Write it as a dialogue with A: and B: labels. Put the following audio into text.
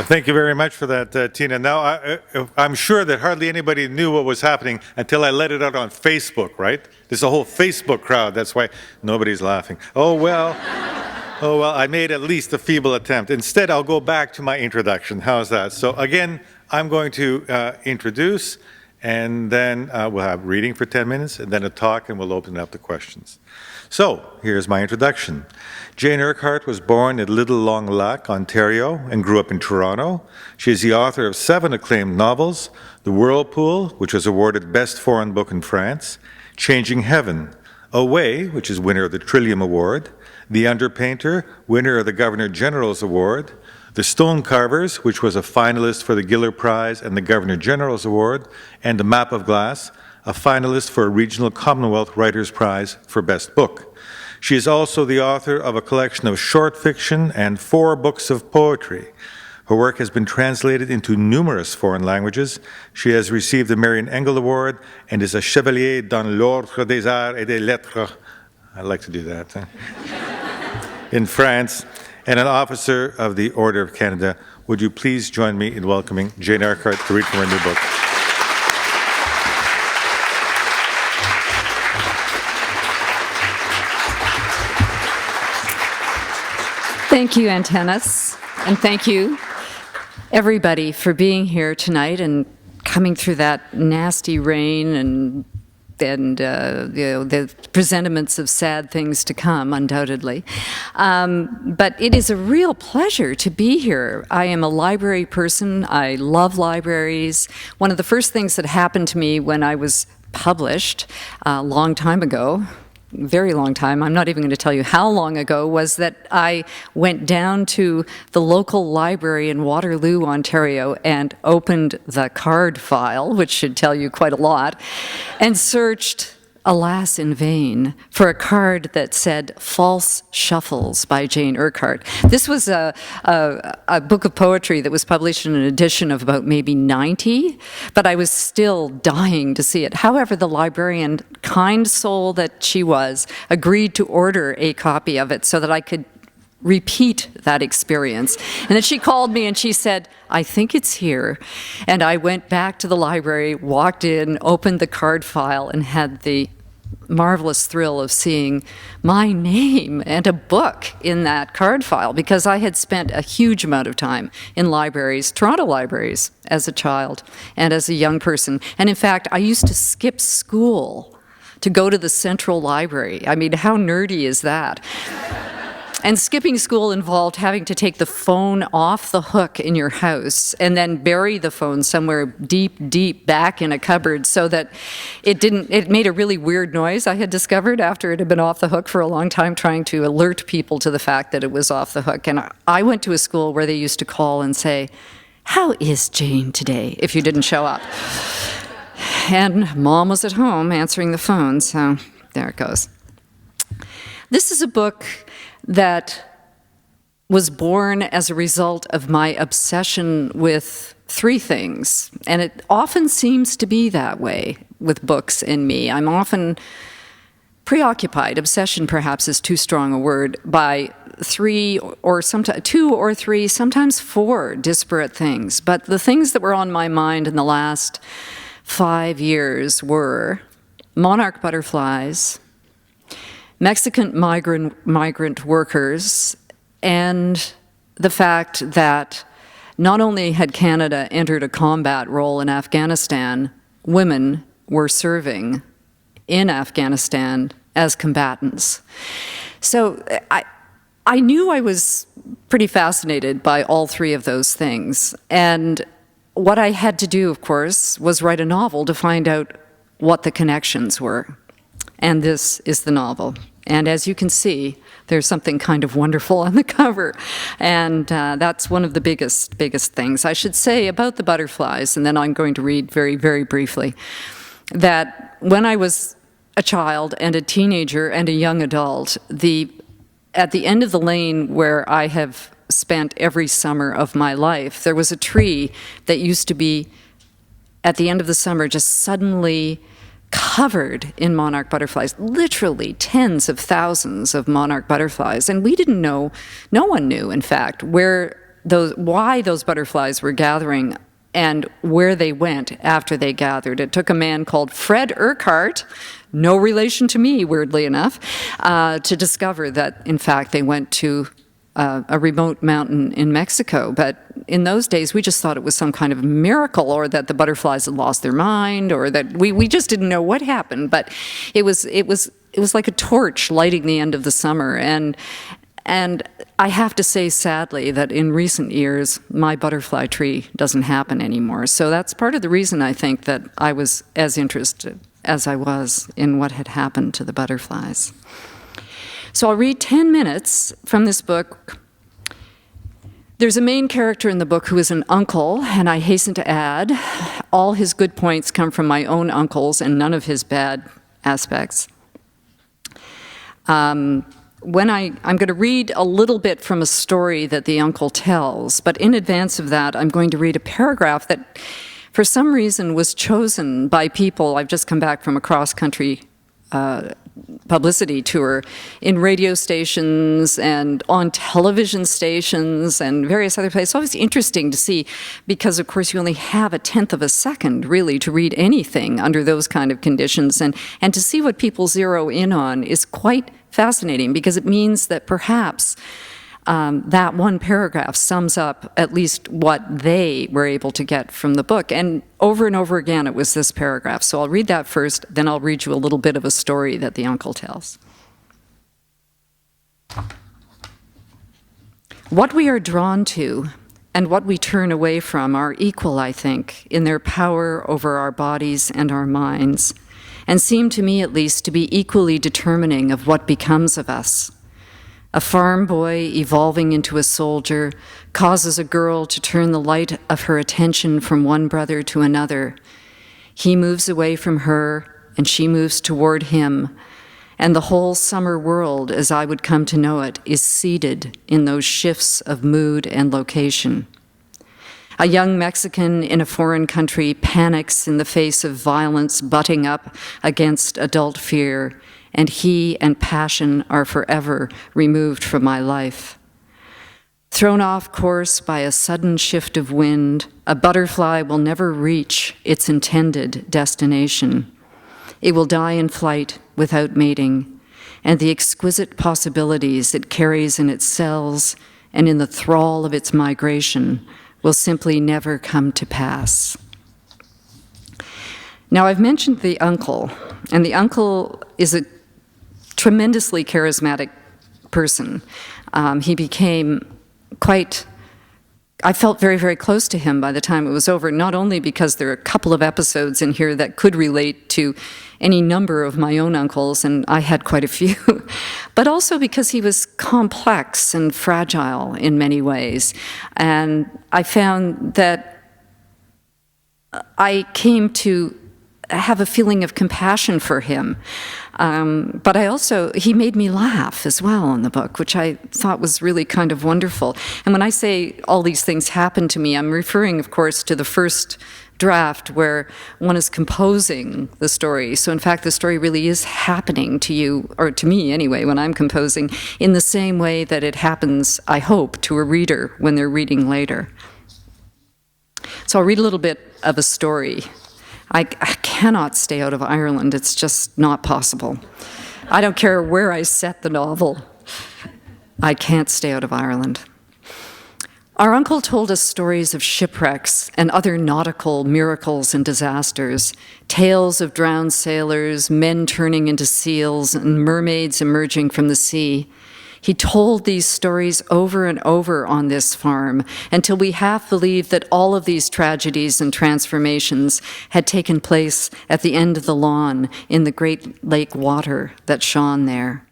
A: Thank you very much for that, Tina. Now, I'm sure that hardly anybody knew what was happening until I let it out on Facebook, right? There's a whole Facebook crowd. That's why nobody's laughing. Oh, well. Oh, well, I made at least a feeble attempt. Instead, I'll go back to my introduction. How's that? So, again, I'm going to introduce, and then we'll have reading for 10 minutes, and then a talk, and we'll open it up to questions. So, here's my introduction. Jane Urquhart was born at Little Long Lac, Ontario, and grew up in Toronto. She is the author of 7 acclaimed novels: The Whirlpool, which was awarded Best Foreign Book in France; Changing Heaven; Away, which is winner of the Trillium Award; The Underpainter, winner of the Governor General's Award; The Stone Carvers, which was a finalist for the Giller Prize and the Governor General's Award; and The Map of Glass, a finalist for a Regional Commonwealth Writers' Prize for Best Book. She is also the author of a collection of short fiction and 4 books of poetry. Her work has been translated into numerous foreign languages. She has received the Marion Engel Award and is a Chevalier dans l'Ordre des Arts et des Lettres. I like to do that. In France, and an officer of the Order of Canada. Would you please join me in welcoming Jane Urquhart to read from her new book.
B: Thank you, Antanas, and thank you, everybody, for being here tonight and coming through that nasty rain and the presentiments of sad things to come, undoubtedly. But it is a real pleasure to be here. I am a library person. I love libraries. One of the first things that happened to me when I was published a long time ago, very long time, I'm not even going to tell you how long ago, was that I went down to the local library in Waterloo, Ontario, and opened the card file, which should tell you quite a lot, and searched, alas in vain, for a card that said False Shuffles by Jane Urquhart. This was a book of poetry that was published in an edition of about maybe 90, but I was still dying to see it. However, the librarian, kind soul that she was, agreed to order a copy of it so that I could repeat that experience. And then she called me and she said, I think it's here. And I went back to the library, walked in, opened the card file, and had the marvelous thrill of seeing my name and a book in that card file, because I had spent a huge amount of time in libraries, Toronto libraries, as a child and as a young person. And in fact, I used to skip school to go to the Central Library. I mean, how nerdy is that? And skipping school involved having to take the phone off the hook in your house and then bury the phone somewhere deep, deep back in a cupboard so that it made a really weird noise, I had discovered after it had been off the hook for a long time, trying to alert people to the fact that it was off the hook. And I went to a school where they used to call and say, how is Jane today, if you didn't show up? And Mom was at home answering the phone, so there it goes. This is a book that was born as a result of my obsession with 3 things. And it often seems to be that way with books in me. I'm often preoccupied, obsession perhaps is too strong a word, by 3 or sometimes 2 or 3, sometimes 4 disparate things. But the things that were on my mind in the last 5 years were monarch butterflies, Mexican migrant workers, and the fact that not only had Canada entered a combat role in Afghanistan, women were serving in Afghanistan as combatants. So I knew I was pretty fascinated by all 3 of those things. And what I had to do, of course, was write a novel to find out what the connections were. And this is the novel. And as you can see, there's something kind of wonderful on the cover. And that's one of the biggest things. I should say about the butterflies, and then I'm going to read very, very briefly, that when I was a child and a teenager and a young adult, at the end of the lane where I have spent every summer of my life, there was a tree that used to be, at the end of the summer, just suddenly covered in monarch butterflies, literally tens of thousands of monarch butterflies. And we didn't know, no one knew, in fact, where why those butterflies were gathering and where they went after they gathered. It took a man called Fred Urquhart, no relation to me, weirdly enough, to discover that, in fact, they went to a remote mountain in Mexico. But in those days, we just thought it was some kind of miracle, or that the butterflies had lost their mind, or that we just didn't know what happened. But it was like a torch lighting the end of the summer. And I have to say, sadly, that in recent years, my butterfly tree doesn't happen anymore. So that's part of the reason, I think, that I was as interested as I was in what had happened to the butterflies. So I'll read 10 minutes from this book. There's a main character in the book who is an uncle, and I hasten to add, all his good points come from my own uncles and none of his bad aspects. I'm going to read a little bit from a story that the uncle tells, but in advance of that, I'm going to read a paragraph that, for some reason, was chosen by people. I've just come back from a cross-country publicity tour in radio stations and on television stations and various other places. It's always interesting to see, because, of course, you only have a tenth of a second, really, to read anything under those kind of conditions. And to see what people zero in on is quite fascinating, because it means that perhaps that one paragraph sums up at least what they were able to get from the book. And over again, it was this paragraph. So I'll read that first, then I'll read you a little bit of a story that the uncle tells. What we are drawn to and what we turn away from are equal, I think, in their power over our bodies and our minds, and seem to me, at least, to be equally determining of what becomes of us. A farm boy evolving into a soldier causes a girl to turn the light of her attention from one brother to another. He moves away from her, and she moves toward him, and the whole summer world, as I would come to know it, is seated in those shifts of mood and location. A young Mexican in a foreign country panics in the face of violence butting up against adult fear, and he and passion are forever removed from my life. Thrown off course by a sudden shift of wind, a butterfly will never reach its intended destination. It will die in flight without mating, and the exquisite possibilities it carries in its cells and in the thrall of its migration will simply never come to pass. Now, I've mentioned the uncle, and the uncle is a tremendously charismatic person. He became I felt very, very close to him by the time it was over, not only because there are a couple of episodes in here that could relate to any number of my own uncles, and I had quite a few, but also because he was complex and fragile in many ways. And I found that I came to have a feeling of compassion for him. But he made me laugh as well in the book, which I thought was really kind of wonderful. And when I say all these things happened to me, I'm referring, of course, to the first draft where one is composing the story. So in fact, the story really is happening to you, or to me anyway, when I'm composing, in the same way that it happens, I hope, to a reader when they're reading later. So I'll read a little bit of a story. I cannot stay out of Ireland. It's just not possible. I don't care where I set the novel. I can't stay out of Ireland. Our uncle told us stories of shipwrecks and other nautical miracles and disasters, tales of drowned sailors, men turning into seals, and mermaids emerging from the sea. He told these stories over and over on this farm until we half believed that all of these tragedies and transformations had taken place at the end of the lawn in the great lake water that shone there.